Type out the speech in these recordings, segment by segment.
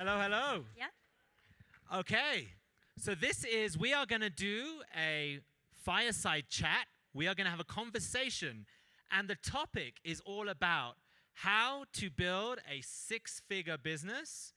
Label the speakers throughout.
Speaker 1: Hello, hello.
Speaker 2: Yeah.
Speaker 1: Okay, so we are going to do a fireside chat. We are going to have a conversation. And the topic is all about how to build a six-figure business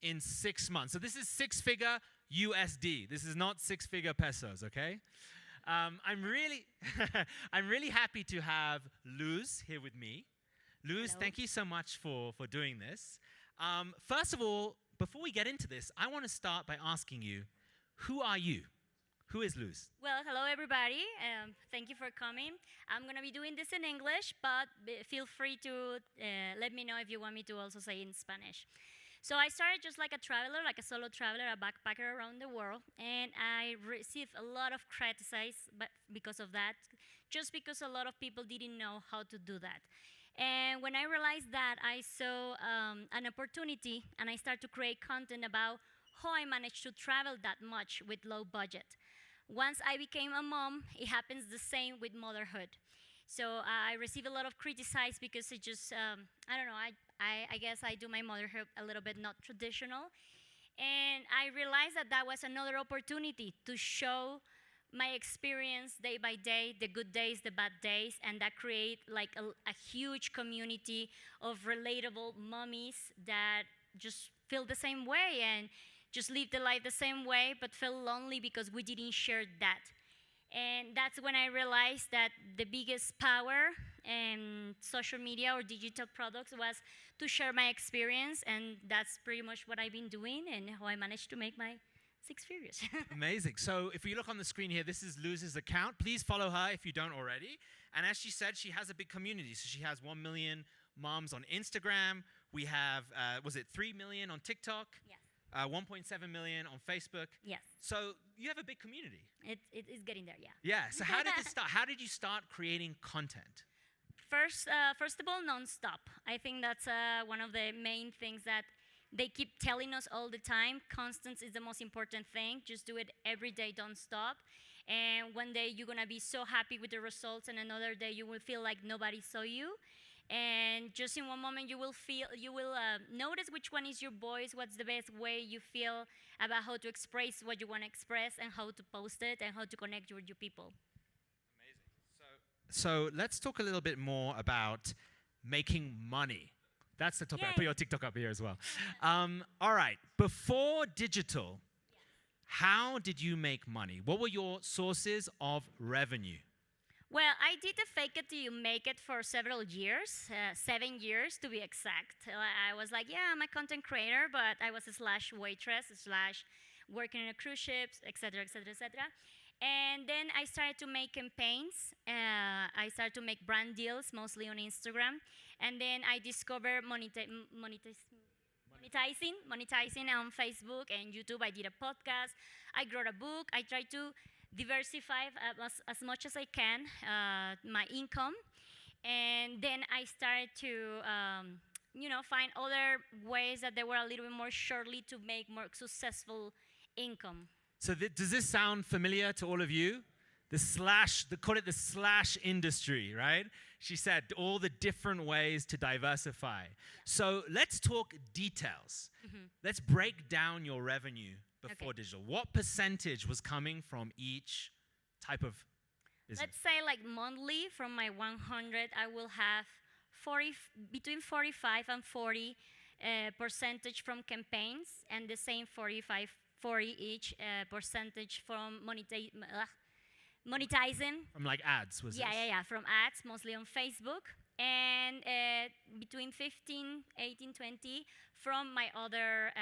Speaker 1: in 6 months. So this is six-figure USD. This is not six-figure pesos, okay? I'm really happy to have Luz here with me. Luz,
Speaker 2: Hello.
Speaker 1: thank you so much for doing this. First of all, before we get into this, I want to start by asking you, who are you? Who is Luz?
Speaker 2: Well, hello everybody. Thank you for coming. I'm gonna be doing this in English, but feel free to let me know if you want me to also say in Spanish. So I started just like a traveler, like a solo traveler, a backpacker around the world, and I received a lot of criticism because of that, just because a lot of people didn't know how to do that. And when I realized that, I saw an opportunity, and I started to create content about how I managed to travel that much with low budget. Once I became a mom, it happens the same with motherhood. So I receive a lot of criticism because it just, I don't know, I guess I do my motherhood a little bit not traditional. And I realized that that was another opportunity to show my experience day by day, the good days, the bad days, and that create like a huge community of relatable mommies that just feel the same way and just live the life the same way, but feel lonely because we didn't share that. And that's when I realized that the biggest power in social media or digital products was to share my experience, and that's pretty much what I've been doing and how I managed to make my 6 figures.
Speaker 1: Amazing. So if you look on the screen here, this is Luz's account. Please follow her if you don't already. And as she said, she has a big community. So she has 1 million moms on Instagram. We have, was it 3 million on TikTok?
Speaker 2: Yes.
Speaker 1: 1.7 million on Facebook.
Speaker 2: Yes.
Speaker 1: So you have a big community.
Speaker 2: It is getting there, yeah.
Speaker 1: Yeah. So how did this start? How did you start creating content?
Speaker 2: First of all, non-stop. I think that's one of the main things that they keep telling us all the time. Constance is the most important thing. Just do it every day, don't stop. And one day you're gonna be so happy with the results, and another day you will feel like nobody saw you. And just in one moment you will notice which one is your voice, what's the best way you feel about how to express what you want to express, and how to post it, and how to connect with your people.
Speaker 1: Amazing. So let's talk a little bit more about making money. That's the topic.
Speaker 2: Yay.
Speaker 1: I put your TikTok up here as well. All right. Before digital, how did you make money? What were your sources of revenue?
Speaker 2: Well, I did the fake it till you make it for several years, 7 years to be exact. I was like, yeah, I'm a content creator, but I was a waitress, working in a cruise ships, etc., etc., etc. And then I started to make campaigns. I started to make brand deals, mostly on Instagram. And then I discovered monetizing on Facebook and YouTube. I did a podcast. I wrote a book. I tried to diversify as much as I can my income. And then I started to find other ways that they were a little bit more shortly to make more successful income.
Speaker 1: So does this sound familiar to all of you? They call it the slash industry, right? She said all the different ways to diversify. Yeah. So let's talk details. Mm-hmm. Let's break down your revenue before digital. What percentage was coming from each type of business?
Speaker 2: Let's say like monthly from my 100, I will have between 45 and 40 percentage from campaigns, and the same 40 each percentage from monetizing.
Speaker 1: From like ads, was it?
Speaker 2: Yeah, from ads, mostly on Facebook. And between 15, 18, 20 from my other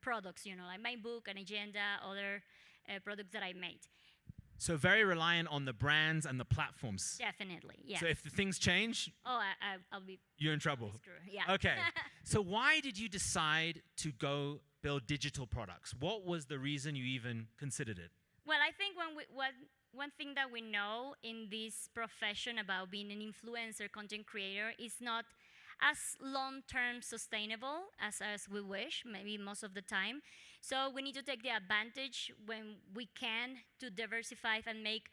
Speaker 2: products, like my book, an agenda, other products that I made.
Speaker 1: So very reliant on the brands and the platforms.
Speaker 2: Definitely, yeah.
Speaker 1: So if the things change,
Speaker 2: I'll be...
Speaker 1: You're in trouble.
Speaker 2: Yeah.
Speaker 1: Okay. So why did you decide to go build digital products? What was the reason you even considered it?
Speaker 2: Well, I think one thing that we know in this profession about being an influencer, content creator, is not as long-term sustainable as we wish, maybe most of the time. So we need to take the advantage when we can to diversify and make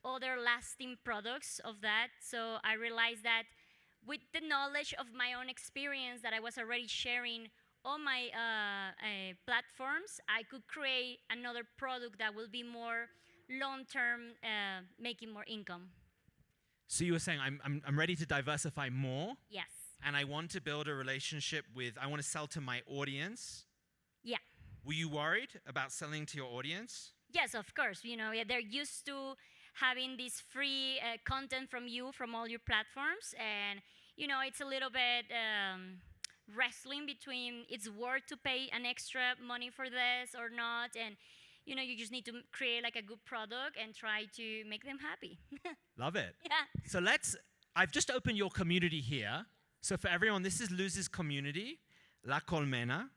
Speaker 2: other lasting products of that. So I realized that with the knowledge of my own experience that I was already sharing all my platforms, I could create another product that will be more long-term, making more income.
Speaker 1: So you were saying, I'm ready to diversify more,
Speaker 2: Yes.
Speaker 1: and I want to build a relationship with, I want to sell to my audience.
Speaker 2: Yeah.
Speaker 1: Were you worried about selling to your audience?
Speaker 2: Yes, of course. They're used to having this free content from you from all your platforms, and it's a little bit wrestling between it's worth to pay an extra money for this or not, and you just need to create like a good product and try to make them happy.
Speaker 1: Love it.
Speaker 2: Yeah.
Speaker 1: So I've just opened your community here. So for everyone, this is Luz's community, La Colmena,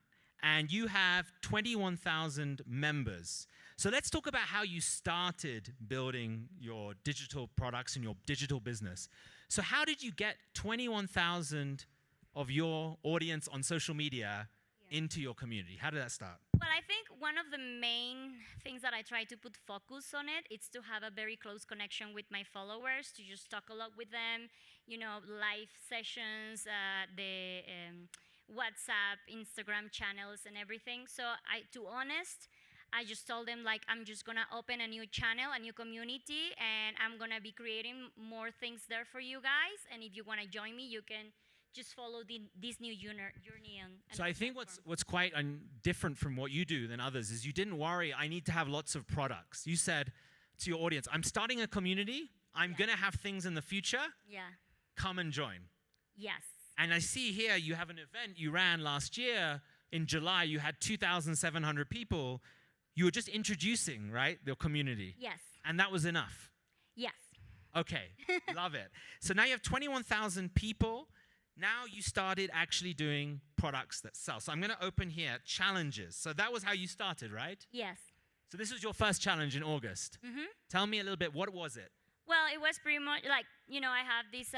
Speaker 1: and you have 21,000 members. So let's talk about how you started building your digital products and your digital business. So how did you get 21,000 of your audience on social media into your community? How did that start?
Speaker 2: Well, I think one of the main things that I try to put focus on it is to have a very close connection with my followers, to just talk a lot with them, live sessions, the WhatsApp, Instagram channels and everything. So to honest, I just told them like, I'm just gonna open a new channel, a new community, and I'm gonna be creating more things there for you guys. And if you wanna join me, you can just follow this new journey.
Speaker 1: So I think what's quite different from what you do than others is you didn't worry, I need to have lots of products. You said to your audience, I'm starting a community. I'm going to have things in the future.
Speaker 2: Yeah.
Speaker 1: Come and join.
Speaker 2: Yes.
Speaker 1: And I see here you have an event you ran last year. In July, you had 2,700 people. You were just introducing, right, your community.
Speaker 2: Yes.
Speaker 1: And that was enough.
Speaker 2: Yes.
Speaker 1: Okay. Love it. So now you have 21,000 people. Now you started actually doing products that sell. So I'm going to open here, challenges. So that was how you started, right?
Speaker 2: Yes.
Speaker 1: So this was your first challenge in August.
Speaker 2: Mm-hmm.
Speaker 1: Tell me a little bit, what was it?
Speaker 2: Well, it was pretty much like, I have this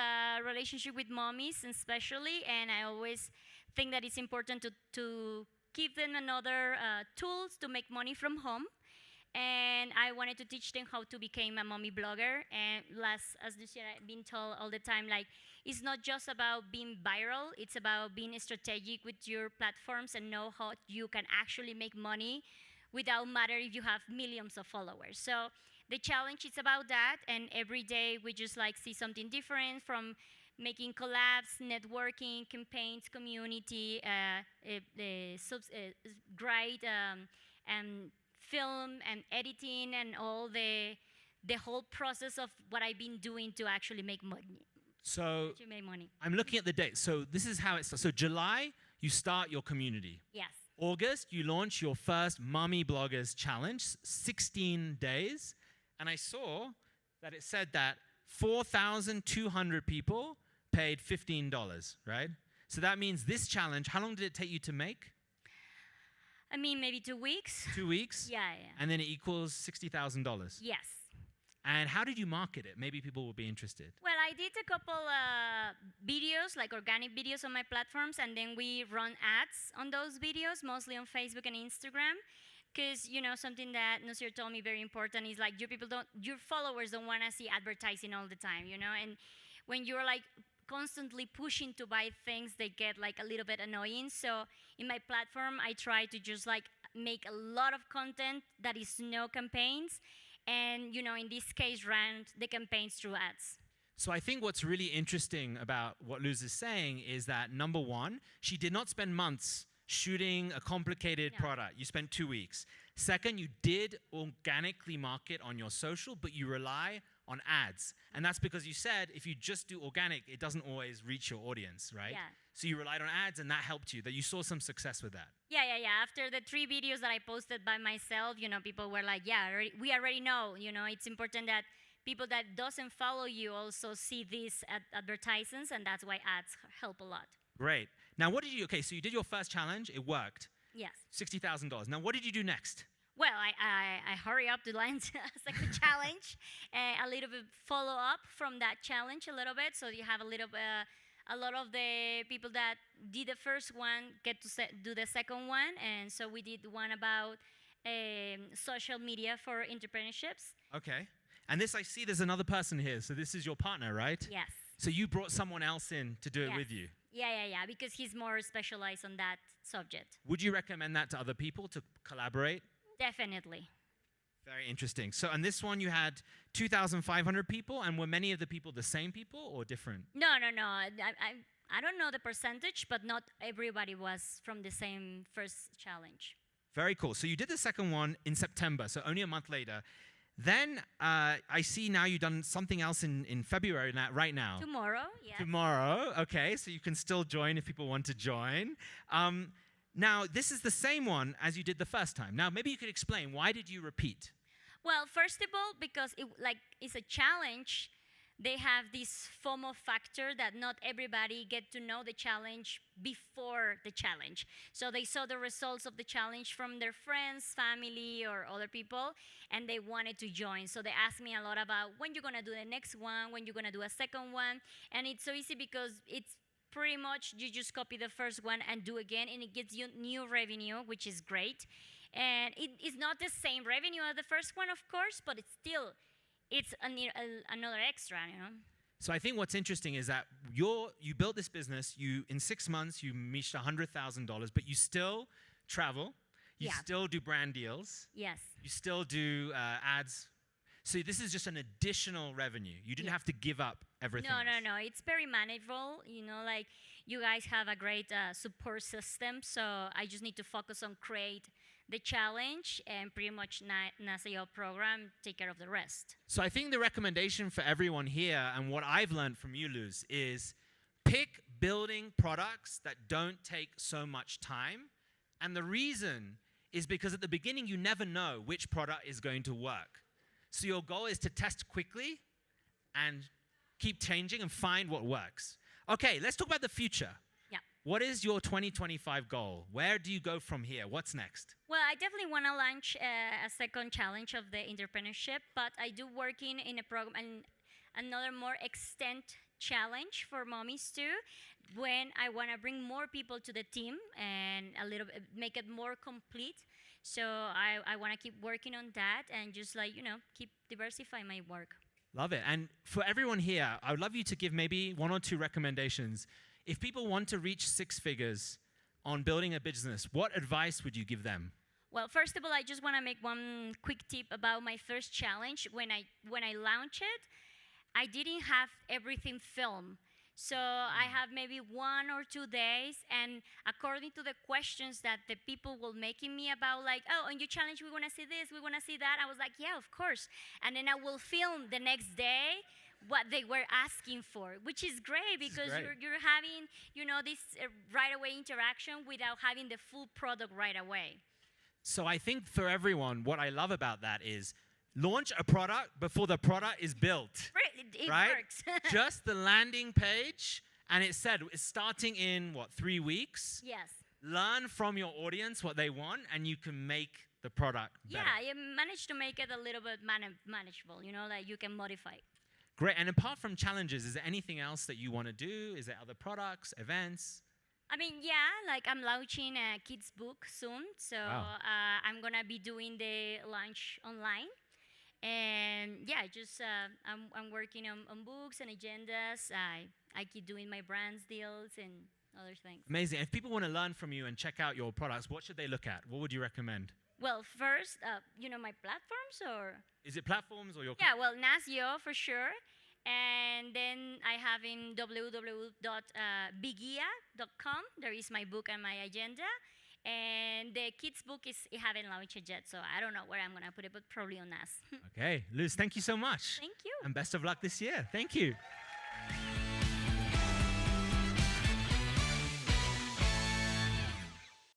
Speaker 2: relationship with mommies especially, and I always think that it's important to give them another tools to make money from home. And I wanted to teach them how to become a mommy blogger. And as Lucia I've been told all the time, like, it's not just about being viral, it's about being strategic with your platforms and know how you can actually make money without matter if you have millions of followers. So the challenge is about that, and every day we just like see something different, from making collabs, networking, campaigns, community, great and film and editing and all the whole process of what I've been doing to actually make money.
Speaker 1: So
Speaker 2: to make money.
Speaker 1: I'm looking at the date. So this is how it starts. So July, you start your community.
Speaker 2: Yes.
Speaker 1: August, you launch your first Mommy Bloggers Challenge, 16 days. And I saw that it said that 4,200 people paid $15, right? So that means this challenge, how long did it take you to make?
Speaker 2: I mean, maybe 2 weeks.
Speaker 1: 2 weeks?
Speaker 2: Yeah.
Speaker 1: And then it equals $60,000.
Speaker 2: Yes.
Speaker 1: And how did you market it? Maybe people will be interested.
Speaker 2: Well, I did a couple videos, like organic videos on my platforms, and then we run ads on those videos, mostly on Facebook and Instagram. Because, something that Nusir told me very important is like your followers don't want to see advertising all the time, and when you're like constantly pushing to buy things, they get like a little bit annoying. So in my platform, I try to just like make a lot of content that is no campaigns, and in this case, ran the campaigns through ads.
Speaker 1: So I think what's really interesting about what Luz is saying is that, number one, she did not spend months shooting a complicated product. You spent 2 weeks. Second, you did organically market on your social, but you rely on ads. And that's because you said if you just do organic, it doesn't always reach your audience, right?
Speaker 2: Yeah.
Speaker 1: So you relied on ads, and that helped you, that you saw some success with that.
Speaker 2: Yeah. After the 3 videos that I posted by myself, people were like, we already know, it's important that people that doesn't follow you also see these advertisements, and that's why ads help a lot.
Speaker 1: Great. Now, what did you, so you did your first challenge, it worked.
Speaker 2: Yes.
Speaker 1: $60,000. Now, what did you do next?
Speaker 2: Well, I hurry up to land a second challenge, a little bit follow up from that challenge a little bit, so you have a lot of the people that did the first one get to do the second one, and so we did one about social media for entrepreneurships.
Speaker 1: Okay. And this, I see there's another person here, so this is your partner, right?
Speaker 2: Yes.
Speaker 1: So you brought someone else in to do it with you.
Speaker 2: Yeah, because he's more specialized on that subject.
Speaker 1: Would you recommend that to other people to collaborate?
Speaker 2: Definitely.
Speaker 1: Very interesting. So on this one, you had 2,500 people, and were many of the people the same people or different?
Speaker 2: No. I don't know the percentage, but not everybody was from the same first challenge.
Speaker 1: Very cool. So you did the second one in September, so only a month later. Then I see now you've done something else in February right now.
Speaker 2: Tomorrow, yeah.
Speaker 1: Tomorrow, okay. So you can still join if people want to join. Now, this is the same one as you did the first time. Now, maybe you could explain, why did you repeat?
Speaker 2: Well, first of all, because it's a challenge, they have this FOMO factor that not everybody get to know the challenge before the challenge. So they saw the results of the challenge from their friends, family, or other people, and they wanted to join. So they asked me a lot about when you're gonna do the next one, when you're gonna do a second one, and it's so easy because it's pretty much you just copy the first one and do again, and it gives you new revenue, which is great. And it is not the same revenue as the first one, of course, but it's another extra, you know.
Speaker 1: So I think what's interesting is that you built this business. In 6 months you reached $100,000, but you still travel. You still do brand deals.
Speaker 2: Yes.
Speaker 1: You still do ads. So this is just an additional revenue. You didn't have to give up everything.
Speaker 2: No. It's very manageable. You know, like you guys have a great support system. So I just need to focus on create the challenge and pretty much NASAO program, take care of the rest.
Speaker 1: So I think the recommendation for everyone here and what I've learned from you, Luz, is pick building products that don't take so much time. And the reason is because at the beginning, you never know which product is going to work. So your goal is to test quickly and keep changing and find what works. Okay, let's talk about the future.
Speaker 2: Yeah.
Speaker 1: What is your 2025 goal? Where do you go from here? What's next?
Speaker 2: Well, I definitely want to launch a second challenge of the entrepreneurship, but I do working in a program and another more extent challenge for mommies too, when I want to bring more people to the team and a little bit, make it more complete. So I want to keep working on that and just keep diversifying my work.
Speaker 1: Love it. And for everyone here, I would love you to give maybe 1 or 2 recommendations. If people want to reach 6 figures on building a business, what advice would you give them?
Speaker 2: Well, first of all, I just want to make one quick tip about my first challenge. When I launched it, I didn't have everything filmed. So I have maybe 1 or 2 days, and according to the questions that the people were making me about, like, oh, on your challenge, we want to see this, we want to see that, I was like, yeah, of course. And then I will film the next day what they were asking for, which is great because you're having, this right away interaction without having the full product right away.
Speaker 1: So I think for everyone, what I love about that is launch a product before the product is built.
Speaker 2: It
Speaker 1: right?
Speaker 2: works.
Speaker 1: Just the landing page, and it said it's starting in, 3 weeks?
Speaker 2: Yes.
Speaker 1: Learn from your audience what they want, and you can make the product better.
Speaker 2: Yeah, you managed to make it a little bit manageable, like you can modify.
Speaker 1: Great. And apart from challenges, is there anything else that you want to do? Is there other products, events?
Speaker 2: I mean, yeah, like I'm launching a kids book soon, so I'm going to be doing the launch online. And yeah, I'm working on books and agendas. I keep doing my brands deals and other things.
Speaker 1: Amazing. If people want to learn from you and check out your products, what should they look at? What would you recommend?
Speaker 2: Well, first, my platforms or?
Speaker 1: Is it platforms or your?
Speaker 2: Yeah, well, NASAO for sure. And then I have in www.bigia.com. There is my book and my agenda. And the kids' book it haven't launched yet, so I don't know where I'm going to put it, but probably on us.
Speaker 1: Okay. Luz, thank you so much.
Speaker 2: Thank you.
Speaker 1: And best of luck this year. Thank you.